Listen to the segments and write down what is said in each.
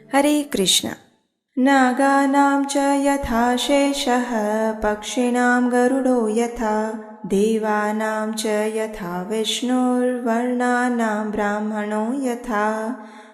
हरे कृष्ण। नागानां च यथा शेषः पक्षिणां गरुडो यथा देवानां च यथा विष्णुर्वर्णानां ब्राह्मणो यथा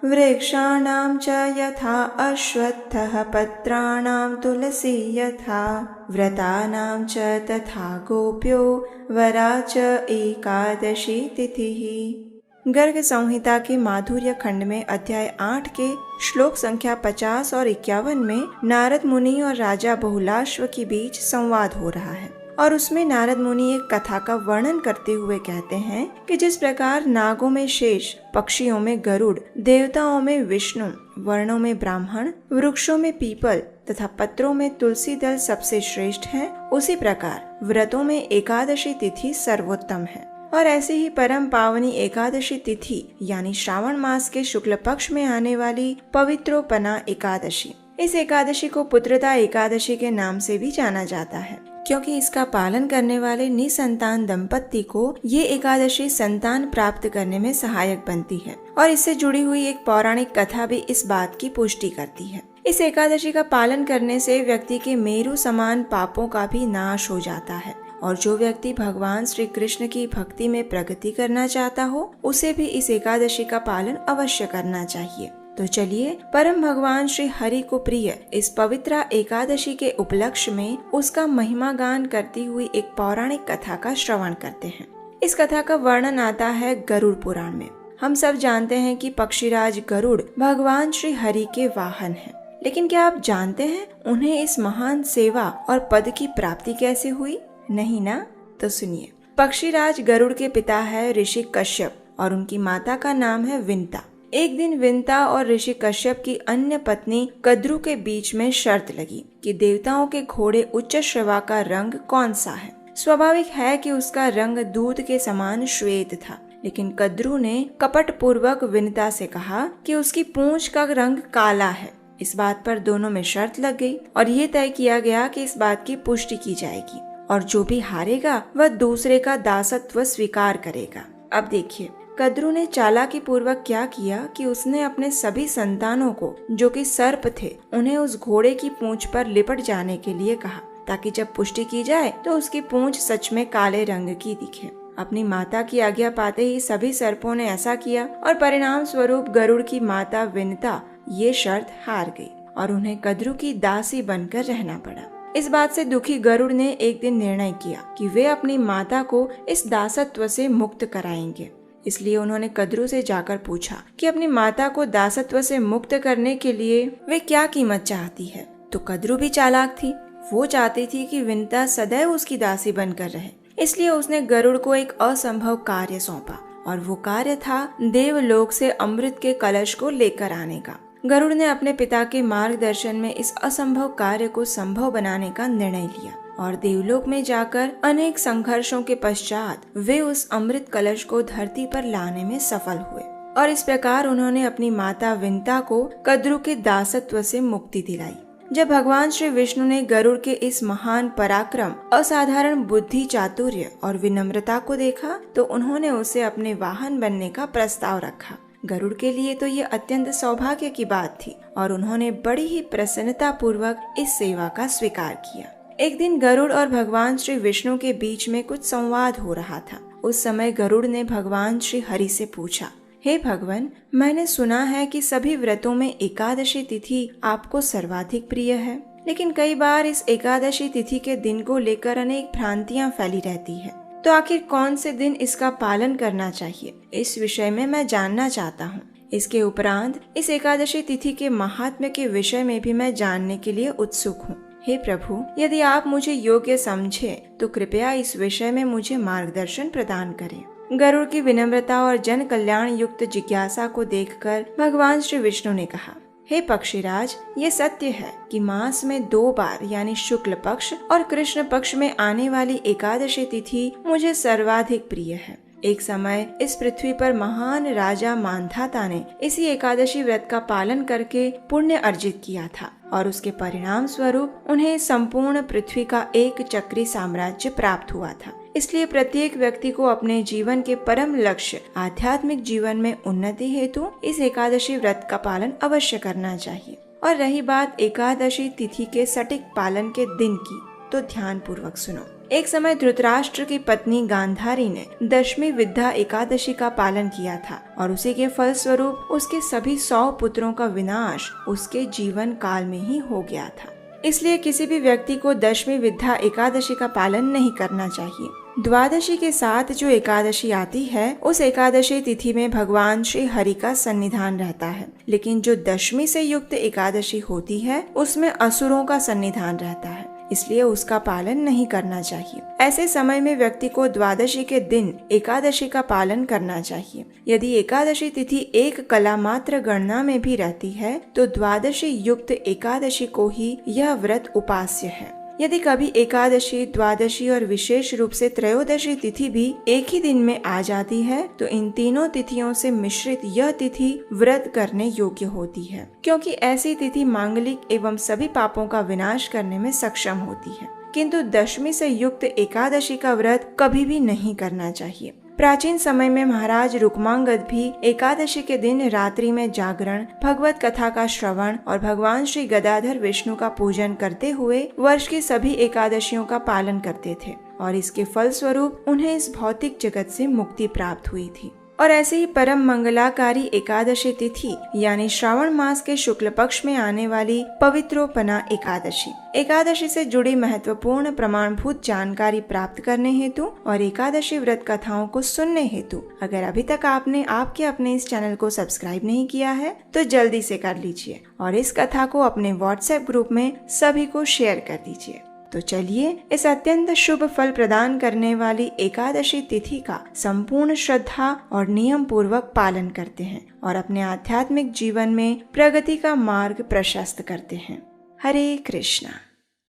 वृक्षाणां च यथा अश्वत्थः पत्राणां तुलसी यथा व्रतानां च तथा गोप्यो वरा च एकादशी तिथिः। गर्ग संहिता के माधुर्य खंड में अध्याय 8 के श्लोक संख्या 50 और 51 में नारद मुनि और राजा बहुलाश्व के बीच संवाद हो रहा है और उसमें नारद मुनि एक कथा का वर्णन करते हुए कहते हैं कि जिस प्रकार नागों में शेष, पक्षियों में गरुड़, देवताओं में विष्णु, वर्णों में ब्राह्मण, वृक्षों में पीपल तथा पत्रों में तुलसी दल सबसे श्रेष्ठ हैं, उसी प्रकार व्रतों में एकादशी तिथि सर्वोत्तम है। और ऐसी ही परम पावनी एकादशी तिथि यानी श्रावण मास के शुक्ल पक्ष में आने वाली पवित्रोपना एकादशी, इस एकादशी को पुत्रदा एकादशी के नाम से भी जाना जाता है, क्योंकि इसका पालन करने वाले निसंतान दंपत्ति को ये एकादशी संतान प्राप्त करने में सहायक बनती है। और इससे जुड़ी हुई एक पौराणिक कथा भी इस बात की पुष्टि करती है। इस एकादशी का पालन करने से व्यक्ति के मेरु समान पापों का भी नाश हो जाता है और जो व्यक्ति भगवान श्री कृष्ण की भक्ति में प्रगति करना चाहता हो उसे भी इस एकादशी का पालन अवश्य करना चाहिए। तो चलिए परम भगवान श्री हरि को प्रिय इस पवित्र एकादशी के उपलक्ष्य में उसका महिमा गान करती हुई एक पौराणिक कथा का श्रवण करते हैं। इस कथा का वर्णन आता है गरुड़ पुराण में। हम सब जानते हैं कि पक्षीराज गरुड़ भगवान श्री हरि के वाहन हैं, लेकिन क्या आप जानते हैं उन्हें इस महान सेवा और पद की प्राप्ति कैसे हुई? नहीं ना? तो सुनिए। पक्षीराज गरुड़ के पिता है ऋषि कश्यप और उनकी माता का नाम है विंता। एक दिन विंता और ऋषि कश्यप की अन्य पत्नी कद्रु के बीच में शर्त लगी कि देवताओं के घोड़े उच्च श्रवा का रंग कौन सा है। स्वाभाविक है कि उसका रंग दूध के समान श्वेत था, लेकिन कद्रु ने कपट पूर्वक विंता से कहा कि उसकी पूंछ का रंग काला है। इस बात पर दोनों में शर्त लग गई और ये तय किया गया कि इस बात की पुष्टि की जाएगी और जो भी हारेगा वह दूसरे का दासत्व स्वीकार करेगा। अब देखिए, कद्रु ने चालाकी पूर्वक क्या किया कि उसने अपने सभी संतानों को जो कि सर्प थे उन्हें उस घोड़े की पूंछ पर लिपट जाने के लिए कहा, ताकि जब पुष्टि की जाए तो उसकी पूंछ सच में काले रंग की दिखे। अपनी माता की आज्ञा पाते ही सभी सर्पों ने ऐसा किया और परिणाम स्वरूप गरुड़ की माता विनता ये शर्त हार गई और उन्हें कद्रु की दासी बनकर रहना पड़ा। इस बात से दुखी गरुड़ ने एक दिन निर्णय किया कि वे अपनी माता को इस दासत्व से मुक्त कराएंगे। इसलिए उन्होंने कद्रु से जाकर पूछा कि अपनी माता को दासत्व से मुक्त करने के लिए वे क्या कीमत चाहती है। तो कद्रु भी चालाक थी। वो चाहती थी कि विंता सदैव उसकी दासी बनकर रहे। इसलिए उसने गरुड़ को एक असंभव कार्य सौंपा और वो कार्य था देवलोक से अमृत के कलश को लेकर आने का। गरुड़ ने अपने पिता के मार्गदर्शन में इस असंभव कार्य को संभव बनाने का निर्णय लिया और देवलोक में जाकर अनेक संघर्षों के पश्चात वे उस अमृत कलश को धरती पर लाने में सफल हुए और इस प्रकार उन्होंने अपनी माता विंता को कद्रु के दासत्व से मुक्ति दिलाई। जब भगवान श्री विष्णु ने गरुड़ के इस महान पराक्रम, असाधारण बुद्धि, चातुर्य और विनम्रता को देखा तो उन्होंने उसे अपने वाहन बनने का प्रस्ताव रखा। गरुड़ के लिए तो ये अत्यंत सौभाग्य की बात थी और उन्होंने बड़ी ही प्रसन्नता पूर्वक इस सेवा का स्वीकार किया। एक दिन गरुड़ और भगवान श्री विष्णु के बीच में कुछ संवाद हो रहा था। उस समय गरुड़ ने भगवान श्री हरि से पूछा, हे भगवान, मैंने सुना है कि सभी व्रतों में एकादशी तिथि आपको सर्वाधिक प्रिय है, लेकिन कई बार इस एकादशी तिथि के दिन को लेकर अनेक भ्रांतियां फैली रहती है। तो आखिर कौन से दिन इसका पालन करना चाहिए, इस विषय में मैं जानना चाहता हूँ। इसके उपरांत इस एकादशी तिथि के महात्म्य के विषय में भी मैं जानने के लिए उत्सुक हूँ। हे प्रभु, यदि आप मुझे योग्य समझे तो कृपया इस विषय में मुझे मार्गदर्शन प्रदान करें। गरुड़ की विनम्रता और जन कल्याण युक्त जिज्ञासा को देखकर भगवान श्री विष्णु ने कहा, हे पक्षीराज, ये सत्य है कि मास में 2 बार यानी शुक्ल पक्ष और कृष्ण पक्ष में आने वाली एकादशी तिथि मुझे सर्वाधिक प्रिय है। एक समय इस पृथ्वी पर महान राजा मांधाता ने इसी एकादशी व्रत का पालन करके पुण्य अर्जित किया था और उसके परिणाम स्वरूप उन्हें संपूर्ण पृथ्वी का एक चक्री साम्राज्य प्राप्त हुआ था। इसलिए प्रत्येक व्यक्ति को अपने जीवन के परम लक्ष्य आध्यात्मिक जीवन में उन्नति हेतु इस एकादशी व्रत का पालन अवश्य करना चाहिए। और रही बात एकादशी तिथि के सटीक पालन के दिन की, तो ध्यान पूर्वक सुनो। एक समय धृतराष्ट्र की पत्नी गांधारी ने दशमी विद्या एकादशी का पालन किया था और उसी के फल स्वरूप उसके सभी 100 पुत्रों का विनाश उसके जीवन काल में ही हो गया था। इसलिए किसी भी व्यक्ति को दशमी विद्या एकादशी का पालन नहीं करना चाहिए। द्वादशी के साथ जो एकादशी आती है, उस एकादशी तिथि में भगवान श्री हरि का सन्निधान रहता है, लेकिन जो दशमी से युक्त एकादशी होती है उसमें असुरों का सन्निधान रहता है, इसलिए उसका पालन नहीं करना चाहिए। ऐसे समय में व्यक्ति को द्वादशी के दिन एकादशी का पालन करना चाहिए। यदि एकादशी तिथि एक कला मात्र गणना में भी रहती है तो द्वादशी युक्त एकादशी को ही यह व्रत उपास्य है। यदि कभी एकादशी, द्वादशी और विशेष रूप से त्रयोदशी तिथि भी एक ही दिन में आ जाती है तो इन तीनों तिथियों से मिश्रित यह तिथि व्रत करने योग्य होती है, क्योंकि ऐसी तिथि मांगलिक एवं सभी पापों का विनाश करने में सक्षम होती है। किंतु दशमी से युक्त एकादशी का व्रत कभी भी नहीं करना चाहिए। प्राचीन समय में महाराज रुक्मांगद भी एकादशी के दिन रात्रि में जागरण, भगवत कथा का श्रवण और भगवान श्री गदाधर विष्णु का पूजन करते हुए वर्ष की सभी एकादशियों का पालन करते थे और इसके फल स्वरूप उन्हें इस भौतिक जगत से मुक्ति प्राप्त हुई थी। और ऐसे ही परम मंगलाकारी एकादशी तिथि यानी श्रावण मास के शुक्ल पक्ष में आने वाली पवित्रोपना एकादशी से जुड़ी महत्वपूर्ण प्रमाणभूत जानकारी प्राप्त करने हेतु और एकादशी व्रत कथाओं को सुनने हेतु अगर अभी तक आपने अपने इस चैनल को सब्सक्राइब नहीं किया है तो जल्दी से कर लीजिए और इस कथा को अपने व्हाट्सएप ग्रुप में सभी को शेयर कर दीजिए। तो चलिए इस अत्यंत शुभ फल प्रदान करने वाली एकादशी तिथि का संपूर्ण श्रद्धा और नियम पूर्वक पालन करते हैं और अपने आध्यात्मिक जीवन में प्रगति का मार्ग प्रशस्त करते हैं। हरे कृष्णा।